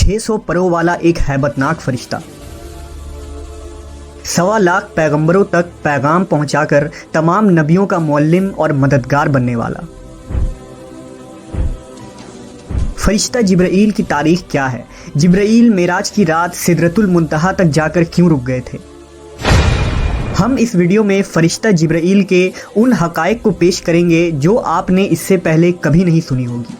600 परों वाला एक हैबतनाक फरिश्ता, 1.25 लाख पैगंबरों तक पैगाम पहुंचाकर तमाम नबियों का मुअल्लिम और मददगार बनने वाला फरिश्ता जिब्राईल की तारीख क्या है? जिब्राईल मेराज की रात सिदरतुल मुंतहा तक जाकर क्यों रुक गए थे? हम इस वीडियो में फरिश्ता जिब्राईल के उन हकायक को पेश करेंगे जो आपने इससे पहले कभी नहीं सुनी होगी।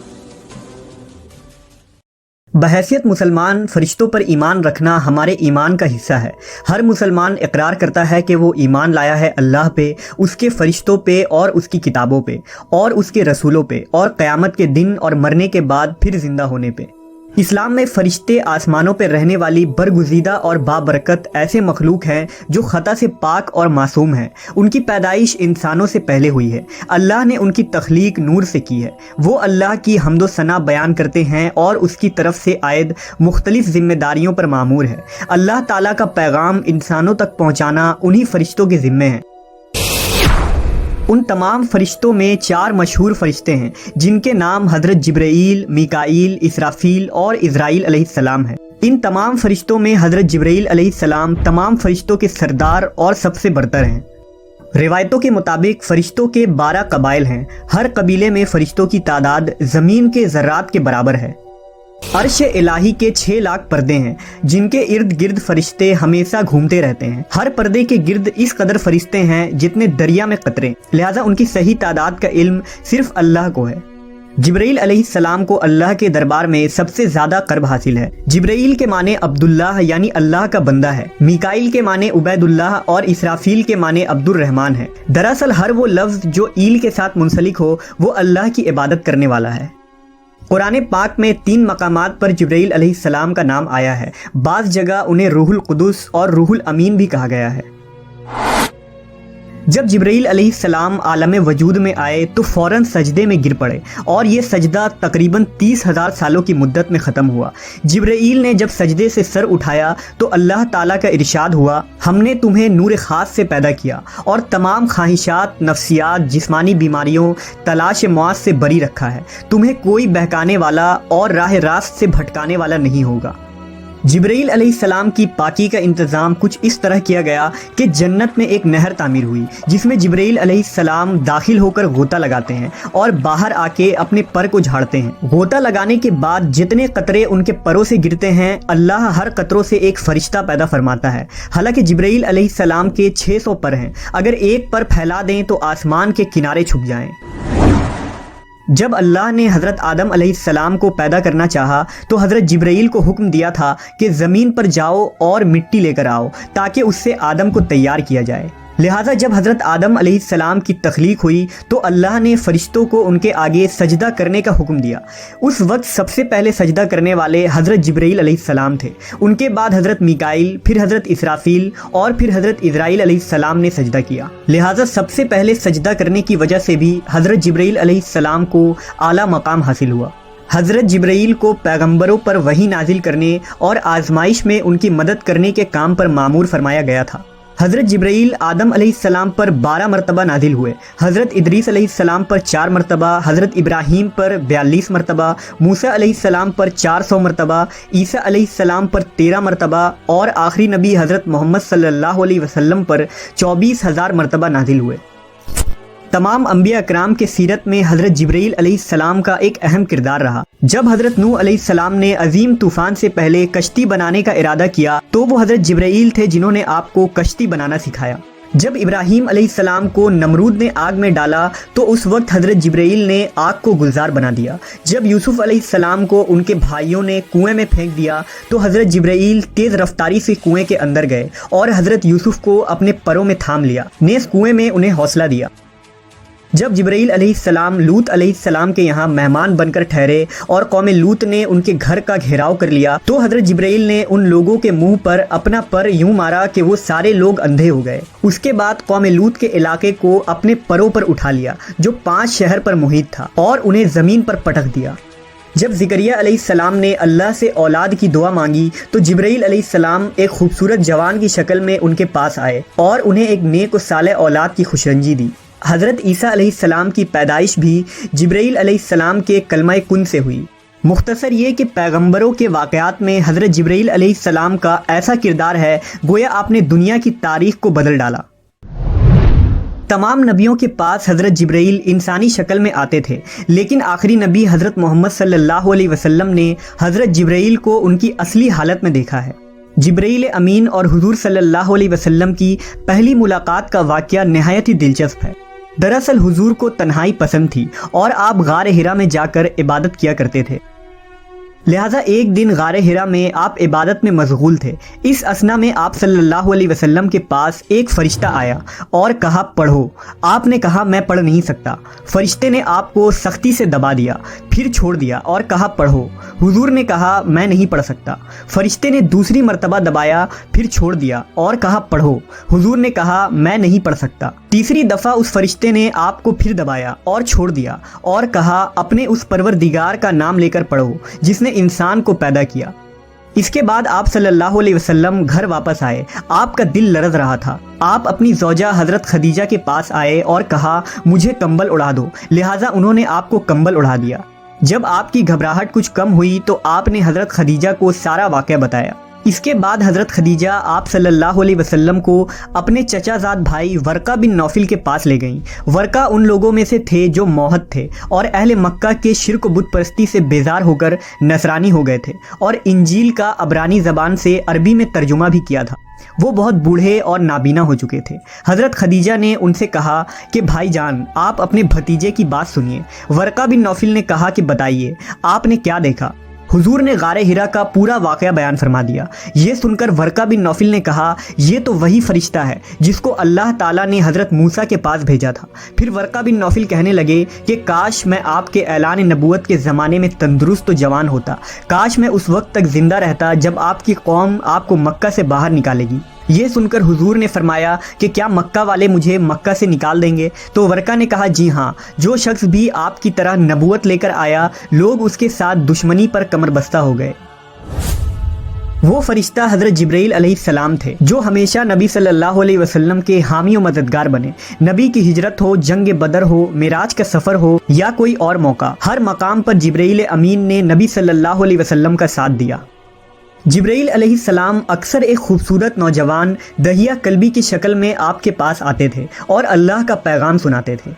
बहैसियत मुसलमान फरिश्तों पर ईमान रखना हमारे ईमान का हिस्सा है। हर मुसलमान इकरार करता है कि वो ईमान लाया है अल्लाह पे, उसके फरिश्तों पे और उसकी किताबों पे और उसके रसूलों पे और क़यामत के दिन और मरने के बाद फिर ज़िंदा होने पे। इस्लाम में फ़रिश्ते आसमानों पर रहने वाली बरगुज़ीदा और बाबरकत ऐसे मखलूक हैं जो ख़ता से पाक और मासूम हैं। उनकी पैदाइश इंसानों से पहले हुई है। अल्लाह ने उनकी तख्लीक नूर से की है। वो अल्लाह की हम्दो सना बयान करते हैं और उसकी तरफ से आयद मुख्तलिफ ज़िम्मेदारियों पर मामूर है। अल्लाह ताला का पैगाम इंसानों तक पहुँचाना उन्हीं फ़रिश्तों के ज़िम्मे है। उन तमाम फरिश्तों में 4 मशहूर फरिश्ते हैं जिनके नाम हज़रत जिब्राईल, मीकाईल, इसराफील और इज़राइल अलैहिस्सलाम हैं। इन तमाम फरिश्तों में हज़रत जिब्राईल अलैहिस्सलाम तमाम फरिश्तों के सरदार और सबसे बरतर हैं। रिवायतों के मुताबिक फ़रिश्तों के 12 कबाइल हैं। हर कबीले में फ़रिश्तों की तादाद ज़मीन के ज़र्रात के बराबर है। अर्श इलाही के 6 लाख पर्दे हैं जिनके इर्द गिर्द फरिश्ते हमेशा घूमते रहते हैं। हर पर्दे के गिर्द इस कदर फरिश्ते हैं जितने दरिया में कतरे, लिहाजा उनकी सही तादाद का इल्म सिर्फ अल्लाह को है। जिब्राईल अलैहिस्सलाम को अल्लाह के दरबार में सबसे ज़्यादा कर्ब हासिल है। जिब्राईल के माने अब्दुल्लाह यानी अल्लाह का बंदा है, मीकाईल के माने उबैदुल्लाह और इसराफील के माने अब्दुर रहमान है। दरअसल हर वो लफ्ज़ जो ईल के साथ मुंसलिक हो वो अल्लाह की इबादत करने वाला है। कुरान पाक में 3 मकामात पर जिब्राईल अलैहिस्सलाम का नाम आया है। बाज़ जगह उन्हें रूहुल कुदुस और रूहुल अमीन भी कहा गया है। जब जिब्राईल अलैहिस्सलाम आलम वजूद में आए तो फ़ौरन सजदे में गिर पड़े और ये सजदा तकरीबन 30,000 सालों की मुद्दत में ख़त्म हुआ। जिब्राईल ने जब सजदे से सर उठाया तो अल्लाह ताला का इरशाद हुआ, हमने तुम्हें नूर ख़ास से पैदा किया और तमाम ख्वाहिशात, नफ्सियात, जिस्मानी बीमारियों, तलाश मौत से बरी रखा है। तुम्हें कोई बहकाने वाला और राह रास्त से भटकाने वाला नहीं होगा। जिब्राईल अलैहिस्सलाम की पाकी का इंतज़ाम कुछ इस तरह किया गया कि जन्नत में एक नहर तामीर हुई जिसमें जिब्राईल अलैहिस्सलाम दाखिल होकर गोता लगाते हैं और बाहर आके अपने पर को झाड़ते हैं। गोता लगाने के बाद जितने कतरे उनके परों से गिरते हैं अल्लाह हर कतरों से एक फ़रिश्ता पैदा फरमाता है। हालांकि जिब्राईल अलैहिस्सलाम के 600 पर हैं, अगर एक पर फैला दें तो आसमान के किनारे छुप जाएं। जब अल्लाह ने हज़रत आदम अलैहिस्सलाम को पैदा करना चाहा तो हज़रत जिब्राईल को हुक्म दिया था कि ज़मीन पर जाओ और मिट्टी लेकर आओ ताकि उससे आदम को तैयार किया जाए। लिहाजा जब हज़रत आदम अलैहिस्सलाम की तख्लीक हुई तो अल्लाह ने फ़रिश्तों को उनके आगे सजदा करने का हुक्म दिया। उस वक्त सबसे पहले सजदा करने वाले हज़रत जिब्राईल अलैहिस्सलाम थे। उनके बाद हज़रत मीकाईल, फिर हज़रत इसराफील और फिर हज़रत इज़राइल अलैहिस्सलाम ने सजदा किया। लिहाजा सबसे पहले सजदा करने की वजह से भी हज़रत जिब्राईल अलैहिस्सलाम को आला मकाम हासिल हुआ। हज़रत जिब्राईल को पैगंबरों पर वही नाजिल करने और आजमाइश में उनकी मदद करने के काम पर मामूर फरमाया गया था। हज़रत जिब्राईल आदम अलैहिस्सलाम पर 12 मरतबा नाजिल हुए, हज़रत इदरीस अलैहिस्सलाम पर 4 मरतबा, हज़रत इब्राहीम पर 42 मरतबा, मूसा अलैहिस्सलाम पर 400 मरतबा, ईसा अलैहिस्सलाम पर 13 मरतबा और आखिरी नबी हज़रत मोहम्मद सल्लल्लाहु अलैहि वसल्लम पर 24,000 मरतबा नाजिल हुए। तमाम अंबिया अकराम के सीरत में हज़रत जिब्राईल अलैहिस्सलाम का एक अहम किरदार रहा। जब हज़रत नूह अलैहिस्सलाम ने अजीम तूफ़ान से पहले कश्ती बनाने का इरादा किया तो वो हज़रत जिब्राईल थे जिन्होंने आपको कश्ती बनाना सिखाया। जब इब्राहीम अलैहिस्सलाम को नमरूद ने आग में डाला तो उस वक्त हज़रत जिब्राईल ने आग को गुलजार बना दिया। जब यूसुफ अलैहिस्सलाम को उनके भाइयों ने कुएं में फेंक दिया तो हज़रत जिब्राईल तेज़ रफ्तारी से कुएं के अंदर गए और हज़रत यूसुफ को अपने परों में थाम लिया, नेज़ कुएं में उन्हें हौसला दिया। जब जिब्राईल अलैहिस्सलाम लूत अलैहिस्सलाम के यहाँ मेहमान बनकर ठहरे और कौम लूत ने उनके घर का घेराव कर लिया तो हज़रत जिब्राईल ने उन लोगों के मुंह पर अपना पर यूं मारा कि वो सारे लोग अंधे हो गए। उसके बाद कौम लूत के इलाके को अपने परों पर उठा लिया जो 5 शहर पर मुहित था और उन्हें ज़मीन पर पटक दिया। जब ज़िकरिया अलैहिस्सलाम ने अल्लाह से औलाद की दुआ मांगी तो जिब्राईल अलैहिस्सलाम एक खूबसूरत जवान की शक्ल में उनके पास आए और उन्हें एक नेक और सालेह औलाद की खुशरंजी दी। हज़रत ईसा अलैहिस्सलाम की पैदाइश भी जिब्राईल अलैहिस्सलाम के कलमा कुन से हुई। مختصر یہ کہ پیغمبروں کے واقعات میں حضرت جبرائیل علیہ السلام کا ایسا کردار ہے گویا آپ نے دنیا کی تاریخ کو بدل ڈالا۔ تمام نبیوں کے پاس حضرت جبرائیل انسانی شکل میں آتے تھے، لیکن آخری نبی حضرت محمد صلی اللہ علیہ وسلم نے حضرت جبرائیل کو ان کی اصلی حالت میں دیکھا ہے۔ جبرائیل امین اور حضور صلی اللہ علیہ وسلم کی پہلی ملاقات کا واقعہ نہایت ہی دلچسپ ہے۔ دراصل حضور کو تنہائی پسند تھی اور آپ غار حرا میں جا کر عبادت کیا کرتے تھے، لہٰذا ایک دن غار حرا میں آپ عبادت میں مشغول تھے۔ اس اثنا میں آپ صلی اللہ علیہ وسلم کے پاس ایک فرشتہ آیا اور کہا پڑھو۔ آپ نے کہا میں پڑھ نہیں سکتا۔ فرشتے نے آپ کو سختی سے دبا دیا، پھر چھوڑ دیا اور کہا پڑھو۔ حضور نے کہا میں نہیں پڑھ سکتا۔ فرشتے نے دوسری مرتبہ دبایا، پھر چھوڑ دیا اور کہا پڑھو۔ حضور نے کہا میں نہیں پڑھ سکتا۔ تیسری دفعہ اس فرشتے نے آپ کو پھر دبایا اور چھوڑ دیا اور کہا اپنے اس پروردگار کا نام لے کر پڑھو جس نے انسان کو پیدا کیا۔ اس کے بعد آپ صلی اللہ علیہ وسلم گھر واپس آئے۔ آپ کا دل لرز رہا تھا۔ آپ اپنی زوجہ حضرت خدیجہ کے پاس آئے اور کہا مجھے کمبل اڑا دو، لہٰذا انہوں نے آپ کو کمبل اڑا دیا۔ جب آپ کی گھبراہٹ کچھ کم ہوئی تو آپ نے حضرت خدیجہ کو سارا واقعہ بتایا۔ اس کے بعد حضرت خدیجہ آپ صلی اللہ علیہ وسلم کو اپنے چچا زاد بھائی ورقہ بن نوفل کے پاس لے گئیں۔ ورقہ ان لوگوں میں سے تھے جو موحد تھے اور اہل مکہ کے شرک و بت پرستی سے بیزار ہو کر نصرانی ہو گئے تھے، اور انجیل کا عبرانی زبان سے عربی میں ترجمہ بھی کیا تھا۔ وہ بہت بوڑھے اور نابینا ہو چکے تھے۔ حضرت خدیجہ نے ان سے کہا کہ بھائی جان آپ اپنے بھتیجے کی بات سنیے۔ ورقہ بن نوفل نے کہا کہ بتائیے آپ نے کیا دیکھا؟ حضور نے غار حرا کا پورا واقعہ بیان فرما دیا۔ یہ سن کر ورقہ بن نوفل نے کہا یہ تو وہی فرشتہ ہے جس کو اللہ تعالیٰ نے حضرت موسیٰ کے پاس بھیجا تھا۔ پھر ورقہ بن نوفل کہنے لگے کہ کاش میں آپ کے اعلان نبوت کے زمانے میں تندرست و جوان ہوتا، کاش میں اس وقت تک زندہ رہتا جب آپ کی قوم آپ کو مکہ سے باہر نکالے گی۔ یہ سن کر حضور نے فرمایا کہ کیا مکہ والے مجھے مکہ سے نکال دیں گے؟ تو ورقہ نے کہا جی ہاں، جو شخص بھی آپ کی طرح نبوت لے کر آیا لوگ اس کے ساتھ دشمنی پر کمر بستہ ہو گئے۔ وہ فرشتہ حضرت جبرائیل علیہ السلام تھے جو ہمیشہ نبی صلی اللہ علیہ وسلم کے حامی و مددگار بنے۔ نبی کی ہجرت ہو، جنگ بدر ہو، معراج کا سفر ہو یا کوئی اور موقع، ہر مقام پر جبرائیل امین نے نبی صلی اللہ علیہ وسلم کا ساتھ دیا۔ جبرائیل علیہ السلام اکثر ایک خوبصورت نوجوان دہیہ قلبی کی شکل میں آپ کے پاس آتے تھے اور اللہ کا پیغام سناتے تھے۔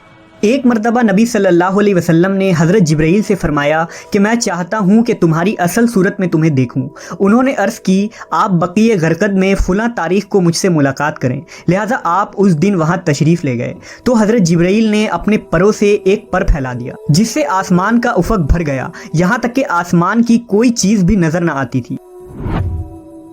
ایک مرتبہ نبی صلی اللہ علیہ وسلم نے حضرت جبرائیل سے فرمایا کہ میں چاہتا ہوں کہ تمہاری اصل صورت میں تمہیں دیکھوں۔ انہوں نے عرض کی آپ بقیع غرقد میں فلاں تاریخ کو مجھ سے ملاقات کریں، لہٰذا آپ اس دن وہاں تشریف لے گئے تو حضرت جبرائیل نے اپنے پروں سے ایک پر پھیلا دیا جس سے آسمان کا افق بھر گیا، یہاں تک کہ آسمان کی کوئی چیز بھی نظر نہ آتی تھی۔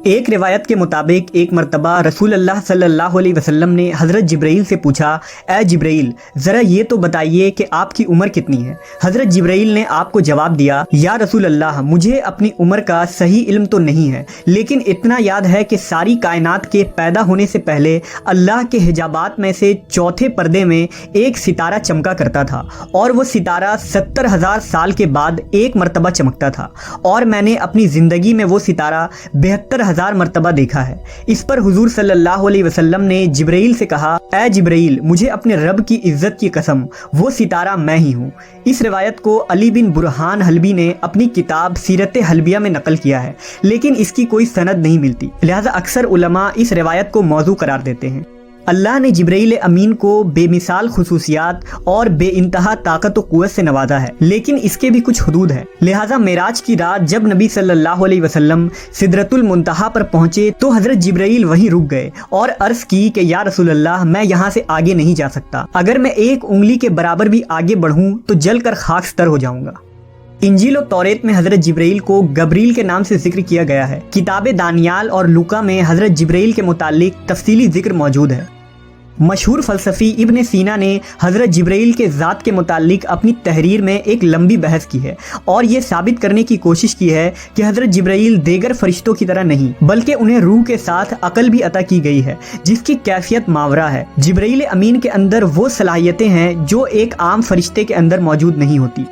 ایک روایت کے مطابق ایک مرتبہ رسول اللہ صلی اللہ علیہ وسلم نے حضرت جبرائیل سے پوچھا اے جبرائیل ذرا یہ تو بتائیے کہ آپ کی عمر کتنی ہے؟ حضرت جبرائیل نے آپ کو جواب دیا یا رسول اللہ مجھے اپنی عمر کا صحیح علم تو نہیں ہے، لیکن اتنا یاد ہے کہ ساری کائنات کے پیدا ہونے سے پہلے اللہ کے حجابات میں سے چوتھے پردے میں ایک ستارہ چمکا کرتا تھا، اور وہ ستارہ 70,000 سال کے بعد ایک مرتبہ چمکتا تھا، اور میں نے اپنی زندگی میں وہ ستارہ 72,000 مرتبہ دیکھا ہے۔ اس پر حضور صلی اللہ علیہ وسلم نے جبرائیل سے کہا اے جبرائیل مجھے اپنے رب کی عزت کی قسم وہ ستارہ میں ہی ہوں۔ اس روایت کو علی بن برہان حلبی نے اپنی کتاب سیرت حلبیہ میں نقل کیا ہے، لیکن اس کی کوئی سند نہیں ملتی، لہذا اکثر علماء اس روایت کو موضوع قرار دیتے ہیں۔ اللہ نے جبرائیل امین کو بے مثال خصوصیات اور بے انتہا طاقت و قوت سے نوازا ہے، لیکن اس کے بھی کچھ حدود ہیں، لہٰذا معراج کی رات جب نبی صلی اللہ علیہ وسلم سدرۃ المنتہا پر پہنچے تو حضرت جبرائیل وہیں رک گئے اور عرض کی کہ یا رسول اللہ میں یہاں سے آگے نہیں جا سکتا، اگر میں ایک انگلی کے برابر بھی آگے بڑھوں تو جل کر خاکستر ہو جاؤں گا۔ انجیل و توریت میں حضرت جبرائیل کو گبریل کے نام سے ذکر کیا گیا ہے۔ کتاب دانیال اور لوکا میں حضرت جبرائیل کے متعلق تفصیلی ذکر موجود ہے۔ مشہور فلسفی ابن سینا نے حضرت جبرائیل کے ذات کے متعلق اپنی تحریر میں ایک لمبی بحث کی ہے اور یہ ثابت کرنے کی کوشش کی ہے کہ حضرت جبرائیل دیگر فرشتوں کی طرح نہیں بلکہ انہیں روح کے ساتھ عقل بھی عطا کی گئی ہے جس کی کیفیت ماورا ہے۔ جبرائیل امین کے اندر وہ صلاحیتیں ہیں جو ایک عام فرشتے کے اندر موجود نہیں ہوتی۔